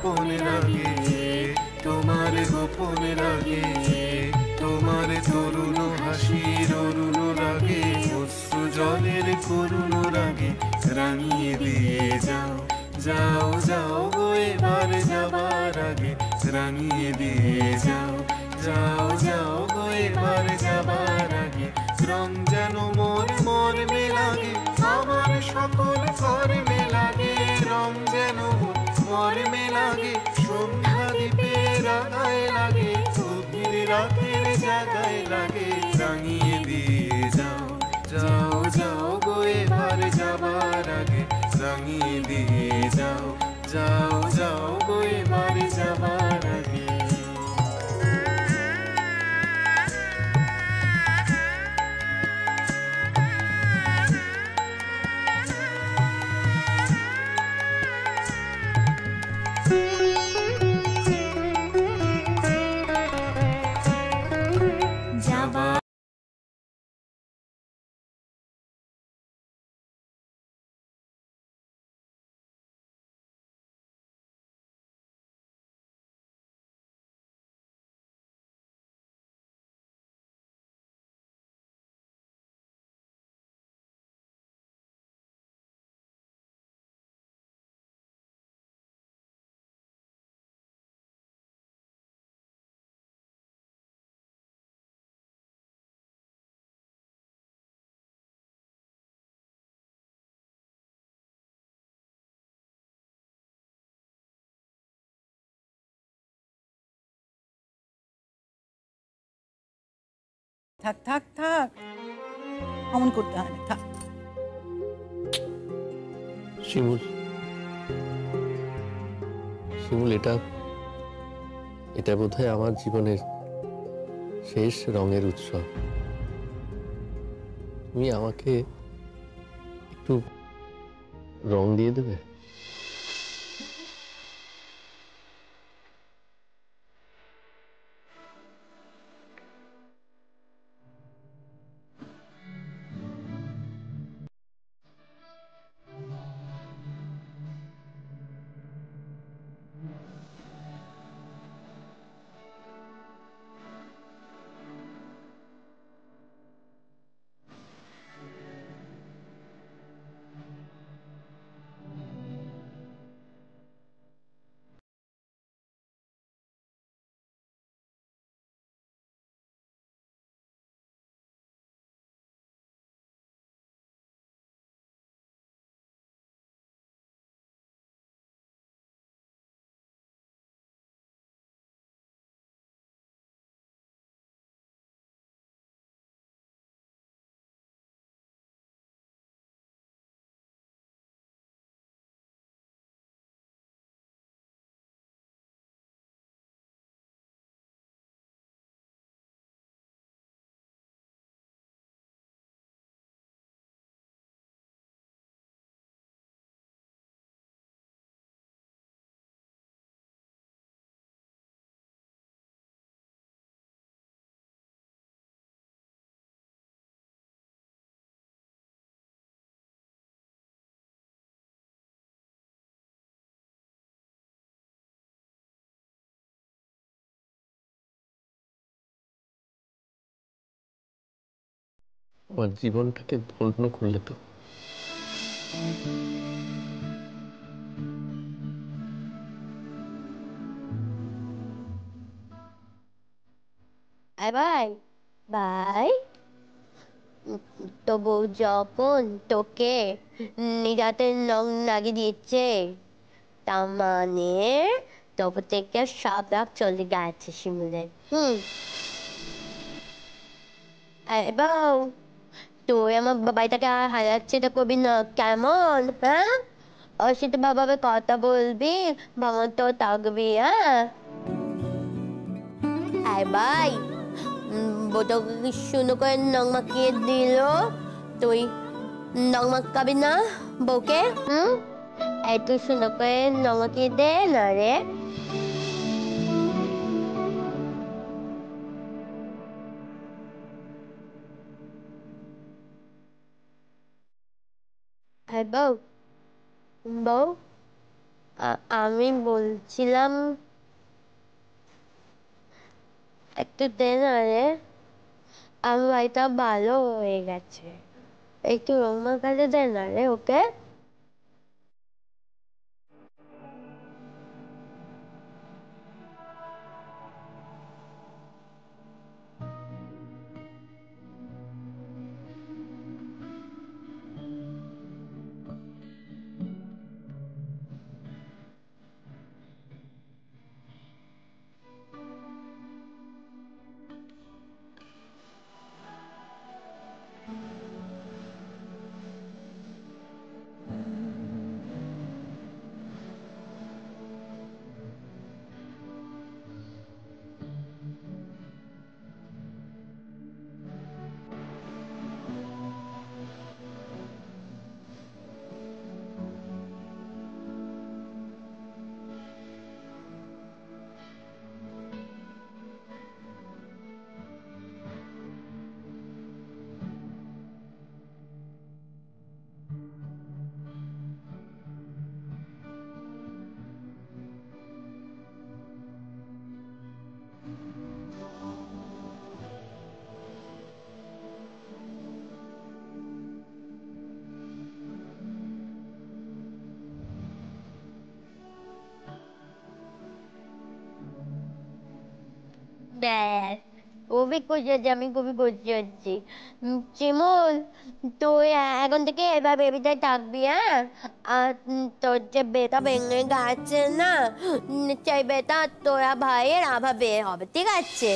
গোপন রাগে, তোমার গোপন রাগে, তোমার তরুণ হাসির অরুণ রাগে, অশ্রু জলের করুণ রাগে রাঙিয়ে দিয়ে যাও, যাও যাও গো এবার যাবার আগে রাঙিয়ে দিয়ে যাও, যাও যাও গো এবার যাবার আগে। রং যেন মোর মর্মে লাগে, আমার সকল কর্মে লাগে, রং যেন মর্মে লাগে, সন্ধ্যা দ্বীপের আগায় লাগে, গভীর রাতের জাগায় লাগে, রাঙিয়ে দিয়ে যাও, যাও যাও গো এবার যাবার আগে রাঙিয়ে দিয়ে যাও, যাও যাও গো এবার যাবার আগে। থাক থাক থাক, অমন করতে হয় না, থাক। শিমুল, শিমুল, এটা এটা বোধহয় আমার জীবনের শেষ রঙের উৎসব। তুমি আমাকে একটু রং দিয়ে দেবে? আমার জীবনটাকে ধন্য করলে তো। ভাই ভাই, তো বউ যখন তোকে নিরাতে রং লাগিয়ে দিয়েছে, তার মানে তোর থেকে সব রাগ চলে গেছে শিমুলের। বউ, তুই আমার বাবাইটাকে আর হারাচ্ছেটা করবি না কেমন? হ্যাঁ, ওর সাথে বাবাকে কথা বলবি, বাবা তো থাকবি। হ্যাঁ ভাই, বউটাকে কি সুন্দর করে নখ মাখিয়ে দিল, তুই নখ মাখাবি না বউকে? একটু সুন্দর করে নখ মাখিয়ে দে না রে। হ্যাঁ বউ, বউ, আমি বলছিলাম একটু দে না রে, আমার বাড়িটা ভালো হয়ে গেছে, একটু রংমার কাছে দে না রে ওকে। ব্যাস, খুবই খুশি হচ্ছে, আমি খুবই খুশি হচ্ছি। চিমুল, তুই এখন থেকে এবার বেবিটাই থাকবি, হ্যাঁ? আর তোর যে বেটা ভেঙে গেছে না, সেই বেটা তোরা ভাইয়ের আভা বের হবে, ঠিক আছে?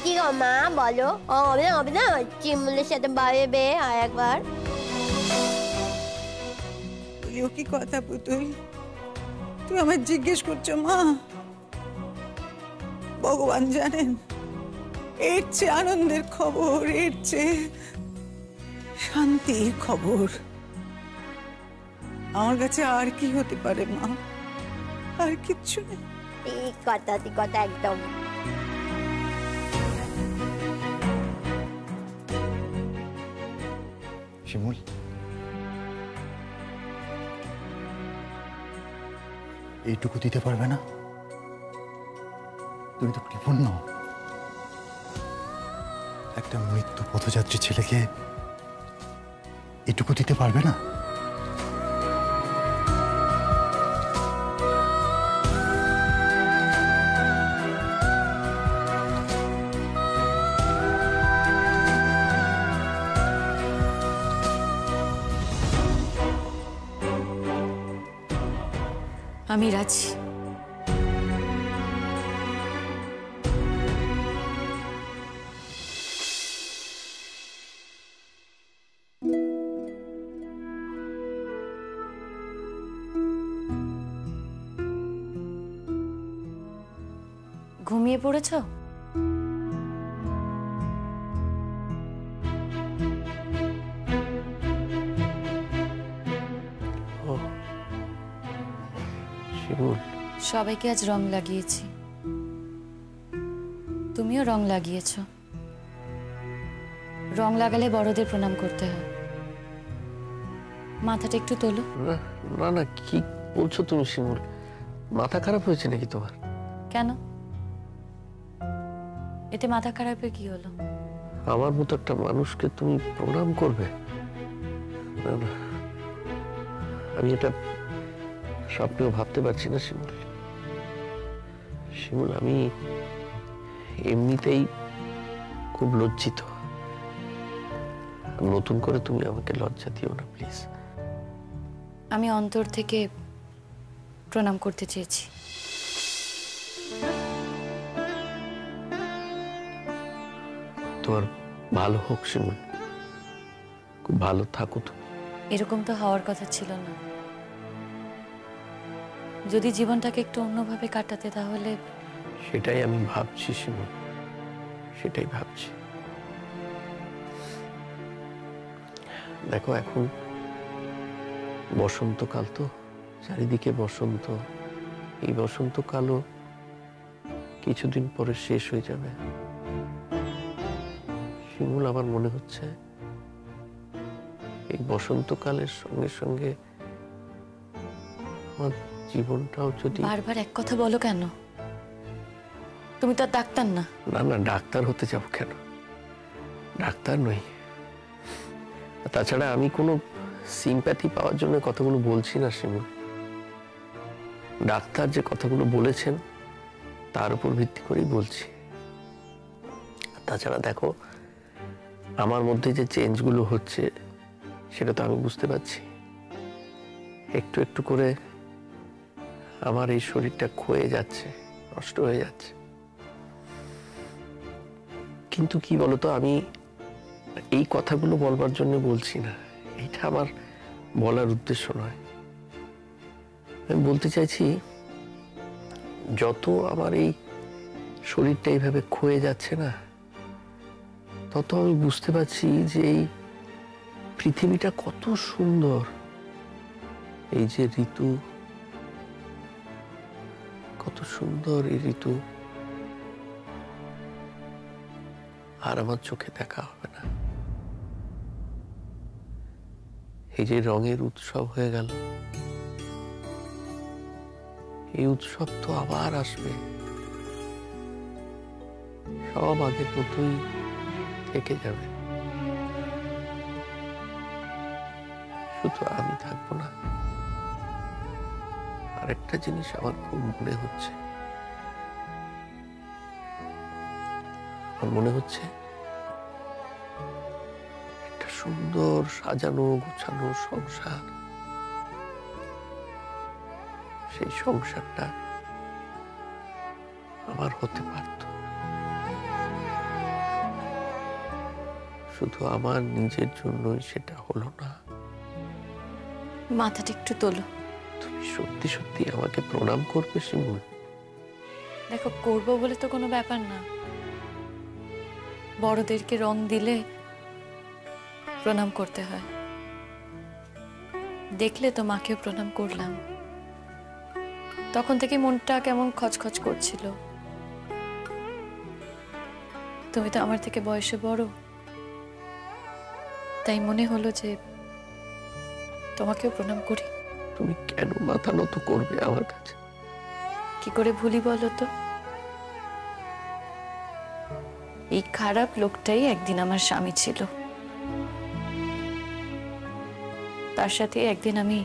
কি গো মা, বলো হবে না হবে না? চিমুলের সাথে বাইরে বে আর একবার। বলিও কি কথা পুতুল, তুই আমায় জিজ্ঞেস করছো মা? ভগবান জানেন, এর চেয়ে আনন্দের খবর, এর চেয়ে শান্তির খবর আমার কাছে আর কি হতে পারে মা? আর কিচ্ছু নেই। ঠিক কথা একদম। শিমুল, এইটুকু দিতে পারবে না? তুমি তো কৃপণ্য। একটা মৃত্যু পথযাত্রী ছেলেকে এটুকু দিতে পারবে না? আমি রাজি। ঘুমিয়ে পড়েছ? শিমুল, সবাইকে আজ রং লাগিয়েছি, তুমিও রং লাগিয়েছ। রং লাগালে বড়দের প্রণাম করতে হয়। মাথাটা একটু তোলো। না না, কি বলছো তুমি শিমুল? মাথা খারাপ হয়েছে নাকি তোমার? কেন? এতে মাথা খারাপের কি হলো? আমার মতো একটা মানুষকে তুমি প্রণাম করবে? না না, আমি এটা স্বপ্নেও ভাবতে পারছি না শিমুল। শিমুল, আমি এমনিতেই খুব লজ্জিত। নতুন করে তুমি আমাকে লজ্জা দিও না প্লিজ। আমি অন্তর থেকে প্রণাম করতে চেয়েছি। তোমার ভালো হোক শিমুল, খুব ভালো থাকো তুমি। এরকম তো হওয়ার কথা ছিল না। যদি জীবনটাকে একটু অন্যভাবে কাটাতে, তাহলে। সেটাই আমি ভাবছি শিমুল, সেটাই ভাবছি। দেখো, এখন বসন্তকাল, তো চারিদিকে বসন্ত। এই বসন্তকালও কিছুদিন পরে শেষ হয়ে যাবে শিমুল। আমার মনে হচ্ছে এই বসন্তকালের সঙ্গে সঙ্গে আমার জীবনটাও যদি... বারবার এক কথা বলো কেন? তুমি তো আর ডাক্তার না। না না, ডাক্তার হতে যাব কেন? ডাক্তার নই। তাছাড়া আমি কোনো সিম্প্যাথি পাওয়ার জন্য কথাগুলো বলছি না শিমুল। ডাক্তার যে কথাগুলো বলেছেন তার উপর ভিত্তি করেই বলছি। তাছাড়া দেখো, আমার মধ্যে যে চেঞ্জগুলো হচ্ছে সেটা তো আমি বুঝতে পারছি। একটু একটু করে আমার এই শরীরটা ক্ষয়ে যাচ্ছে, নষ্ট হয়ে যাচ্ছে। কিন্তু কি বলতো, আমি এই কথাগুলো বলবার জন্য বলছি না, এটা আমার বলার উদ্দেশ্য নয়। আমি বলতে চাইছি, যত আমার এই শরীরটা এইভাবে ক্ষয়ে যাচ্ছে না, তত আমি বুঝতে পারছি যে এই পৃথিবীটা কত সুন্দর। এই যে ঋতু, কত সুন্দর এই ঋতু, আর আমার চোখে দেখা হবে না। এই যে রঙের উৎসব হয়ে গেল, এই উৎসব তো আবার আসবে, সব আগের মতোই থেকে যাবে। শুধু আমি থাকবো না। আরেকটা জিনিস আমার খুব মনে হচ্ছে, আমার মনে হচ্ছে একটা সুন্দর সাজানো গোছানো সংসার, সেই সংসারটা আমার হতে পারত। শুধু আমার নিজের জন্যই সেটা হলো না। মাথাটা একটু তোলো। তুমি সত্যি সত্যি আমাকে প্রণাম করবে শিমুল? দেখো, করবো বলে তো কোনো ব্যাপার না। বড়দেরকে রং দিলে প্রণাম করতে হয়। দেখলে তো মাকেও প্রণাম করলাম, তখন থেকে মনটা কেমন খচখচ করছিল। তুমি তো আমার থেকে বয়সে বড়, তাই মনে হলো যে তোমাকেও প্রণাম করি। তুমি কেন মাথা নত করবে আমার কাছে? কি করে ভুলি বলো তো? এই খারাপ লোকটাই একদিন আমার স্বামী ছিল। তার সাথে একদিন আমি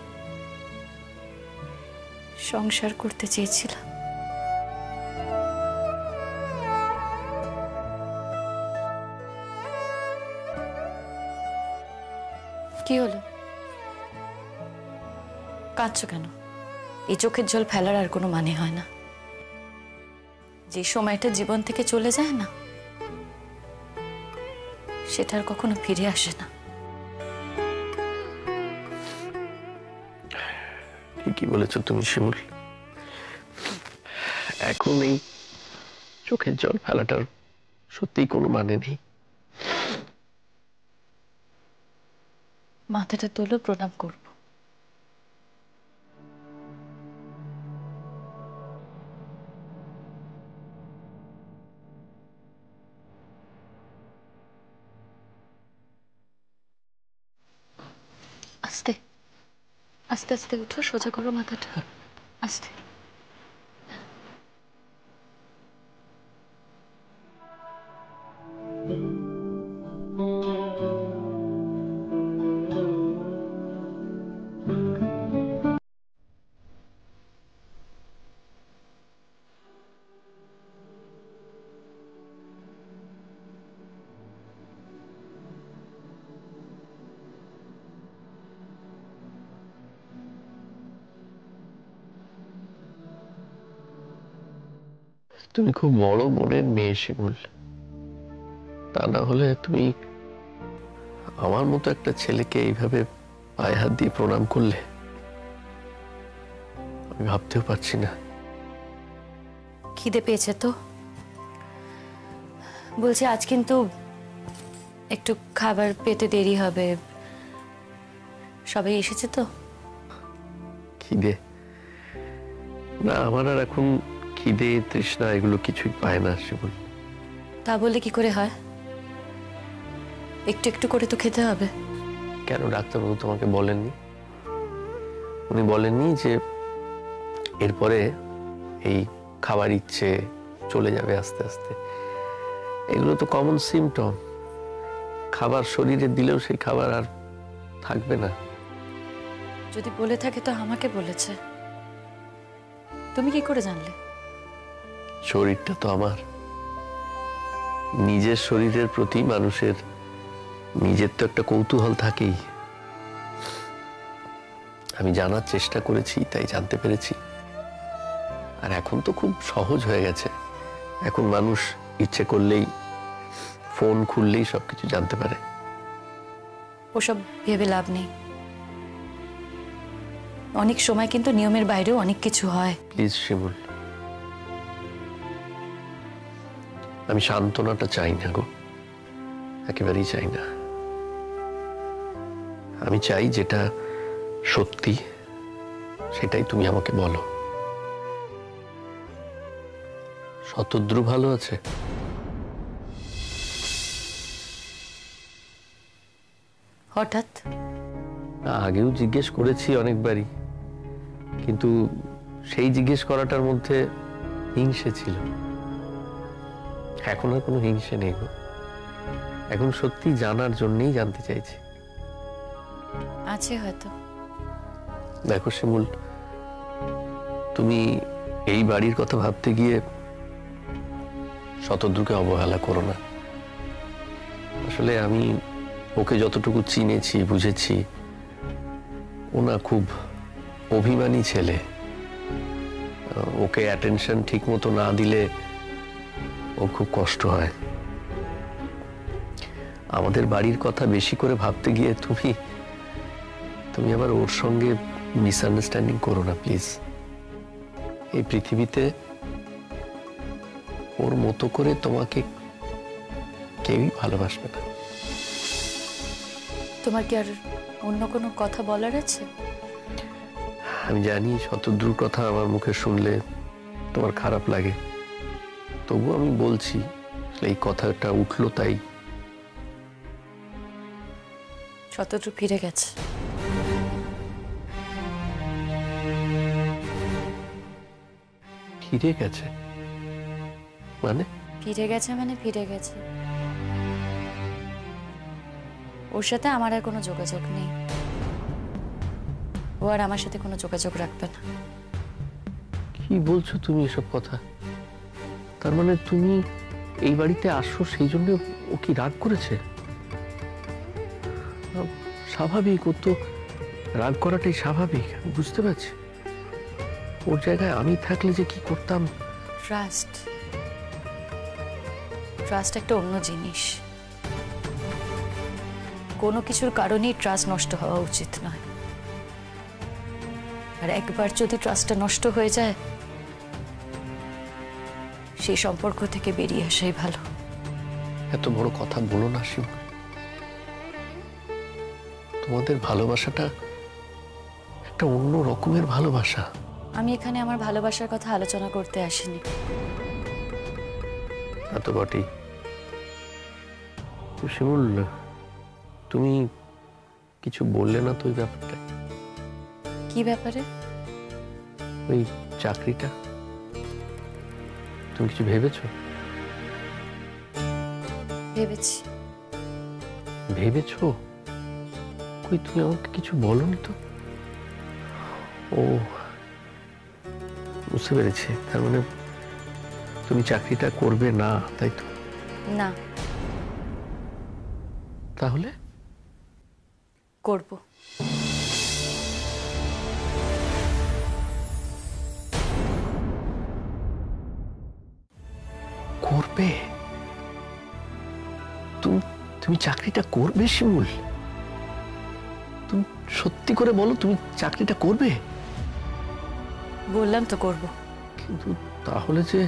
সংসার করতে চেয়েছিলাম। কি হলো? কাঁদছো কেন? এই চোখের জল ফেলার আর কোনো মানে হয় না। যে সময়টা জীবন থেকে চলে যায় না, সেটা আর কখনো ফিরে আসে না। ঠিকই বলেছ তুমি শিমুল। এখন এই চোখের জল ফেলাটার সত্যিই কোনো মানে নেই। মাথাটা তোলো, প্রণাম করব। আস্তে আস্তে আস্তে উঠো, সোজা করো মাথাটা, আস্তে। তুমি খুব বড় মনের মেয়ে শিমুল। তা না হলে তুমি আমার মতো একটা ছেলেকে এইভাবে পায়ে হাত দিয়ে প্রণাম করলে? আমি ভাবতেও পারছি না। খিদে পেয়েছে তো? বলছি আজ কিন্তু একটু খাবার পেতে দেরি হবে। সবাই এসেছে তো? খিদে না, আমার আর এখন খিদে তৃষ্ণা এগুলো কিছুই পায় না শিমুল। তা বললে কি করে হয়? একটু একটু করে তো খেতে হবে। কেন ডাক্তারবাবু তোমাকে বলেননি? উনি বলেননি যে এরপরে এই খাবার ইচ্ছে চলে যাবে আস্তে আস্তে। এগুলো তো কমন সিমটম। খাবার শরীরে দিলেও সেই খাবার আর থাকবে না। যদি বলে থাকে তো আমাকে বলেছে, তুমি কি করে জানলে? শরীরটা তো আমার। নিজের শরীরের প্রতি মানুষের নিজের তো একটা কৌতূহল থাকেই। আমি জানার চেষ্টা করেছি, তাই জানতে পেরেছি। আর এখন তো খুব সহজ হয়ে গেছে। এখন মানুষ ইচ্ছে করলেই ফোন খুললেই সবকিছু জানতে পারে। ওসব ভেবে লাভ নেই। অনেক সময় কিন্তু নিয়মের বাইরেও অনেক কিছু হয়। প্লিজ শিমুল, আমি সান্ত্বনাটা চাই না গো, একেবারেই চাই না। আমি চাই যেটা সত্যি সেটাই তুমি আমাকে বলো। শতদ্রু ভালো আছে? হঠাৎ? আগেও জিজ্ঞেস করেছি অনেকবারই, কিন্তু সেই জিজ্ঞেস করাটার মধ্যে হিংসে ছিল। এখন আর কোনো হিংসে নেই গো। এখন সত্যি জানার জন্যই জানতে চাইছি। আছে হয়তো। দেখো শিমুল, তুমি এই বাড়ির কথা ভাবতে গিয়ে শতদ্রুকে অবহেলা করো না। আসলে আমি ওকে যতটুকু চিনেছি, বুঝেছি, ও না খুব অভিমানী ছেলে। ওকে অ্যাটেনশন ঠিক মতো না দিলে ও খুব কষ্ট হয়। আমাদের বাড়ির কথা বেশি করে ভাবতে গিয়ে তুমি আবার ওর সঙ্গে মিসআন্ডারস্ট্যান্ডিং করো না প্লিজ। এই পৃথিবীতে ওর মতো করে তোমাকে কেউই ভালোবাসবে না। তোমার কি আর অন্য কোনো কথা বলার আছে? আমি জানি শতদ্রুর কথা আমার মুখে শুনলে তোমার খারাপ লাগে, তবু আমি বলছি, এই কথাটা উঠলো তাই। শতদ্রু ফিরে গেছে। ফিরে গেছে মানে? ফিরে গেছে মানে ফিরে গেছে। ওর সাথে আমার আর কোনো যোগাযোগ নেই। ও আর আমার সাথে কোনো যোগাযোগ রাখবে না। কি বলছো তুমি এসব কথা? তার মানে তুমি এই বাড়িতে আসো সেই জন্য ও কি রাগ করেছে? স্বাভাবিক, ও তো রাগ করাটাই স্বাভাবিক, আমি বুঝতে পারছি। ওর জায়গায় আমি থাকলে যে কি করতাম। ট্রাস্ট ট্রাস্ট একটা অন্য জিনিস। কোনো কিছুর কারণেই ট্রাস্ট নষ্ট হওয়া উচিত নয়। আর একবার যদি ট্রাস্টটা নষ্ট হয়ে যায়, সেই সম্পর্ক থেকে বেরিয়ে আসাই ভালো। এত বড় কথা বলো না শিব। তোমাদের ভালোবাসাটা একটা অন্য রকমের ভালোবাসা। আমি এখানে আমার ভালোবাসার কথা আলোচনা করতে আসিনি। এত বটেই। শিমুল, তুমি কিছু বললে না তো ওই ব্যাপারটা? কি ব্যাপারে? ওই চাকরিটা তুমি কিছু ভেবেছো? ভেবেছি। ভেবেছো? কই তুমি আমাকে কিছু বলনি তো। ও, বুঝতে পেরেছি। তার মানে তুমি চাকরিটা করবে না, তাই তো? না। তাহলে? করব। করবে? তুমি চাকরিটা করবে শিমুল? তুমি সত্যি করে বলো, তুমি চাকরিটা করবে? বললাম তো করব। কিন্তু তাহলে যে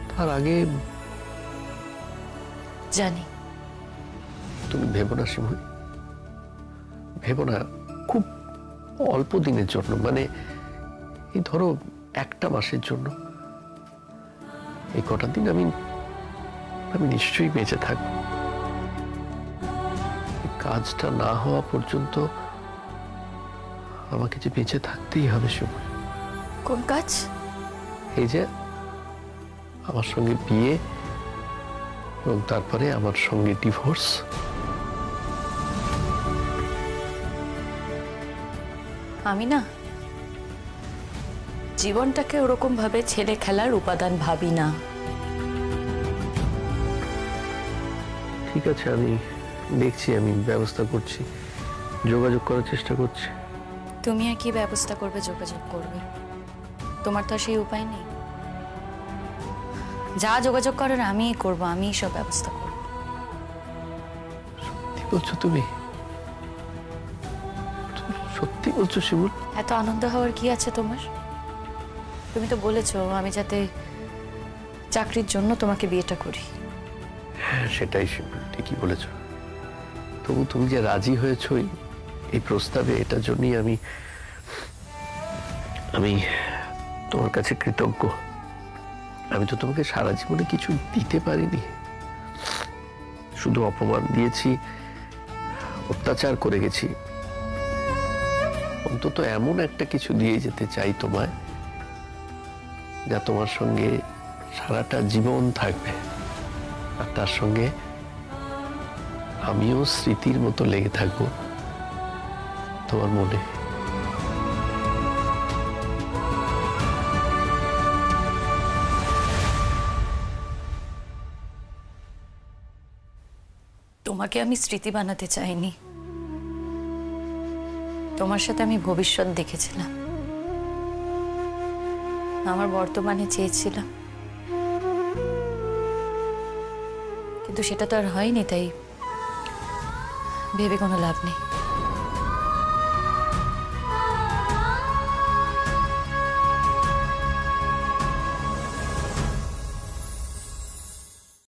তার আগে জানি। তুমি ভেবো না শিমুল, ভেবো না। খুব অল্প দিনের জন্য, মানে এই ধরো একটা মাসের জন্য, এই কটা দিন আমি নিশ্চয়ই বেঁচে থাকবো। কাজটা না হওয়া পর্যন্ত আমাকে যে বেঁচে থাকতেই হবে শিমুল। কোন কাজ? এই যে আমার সঙ্গে বিয়ে এবং তারপরে আমার সঙ্গে ডিভোর্স। আমি না জীবনটাকে ওরকম ভাবে ছেলে খেলার উপাদান ভাবি না। ঠিক আছে, আমি দেখছি, আমি ব্যবস্থা করছি, যোগাযোগ করার চেষ্টা করছি। তুমি আর কি ব্যবস্থা করবে, যোগাযোগ করবে? তোমার তো আর সেই উপায় নেই। যা যোগাযোগ করার আমিই করবো, আমিই সব ব্যবস্থা করবো। কি বলছো তুমি? সত্যি বলছো শিমুল? এত আনন্দ হওয়ার কি আছে তোমার? তুমি তো বলেছো আমি যাতে চাকরির জন্য তোমাকে বিয়েটা করি। হ্যাঁ, সেটাই শিমুল, ঠিকই বলেছো। তবু তুমি যে রাজি হয়েছো এই প্রস্তাবে, এটার জন্যই আমি তোমার কাছে কৃতজ্ঞ। আমি তো তোমাকে সারা জীবনে কিছু দিতে পারিনি, শুধু অপমান দিয়েছি, অত্যাচার করে গেছি। অন্তত এমন একটা কিছু দিয়ে যেতে চাই তোমায়, যা তোমার সঙ্গে সারাটা জীবন থাকবে, আর তার সঙ্গে আমিও স্মৃতির মতো লেগে থাকবো তোমার মনে। তোমাকে আমি স্মৃতি বানাতে চাইনি, তোমার সাথে আমি ভবিষ্যৎ দেখেছিলাম, আমার বর্তমানে চেয়েছিলাম, কিন্তু সেটা তো আর হয়নি, তাই ভেবে কোনো লাভ নেই।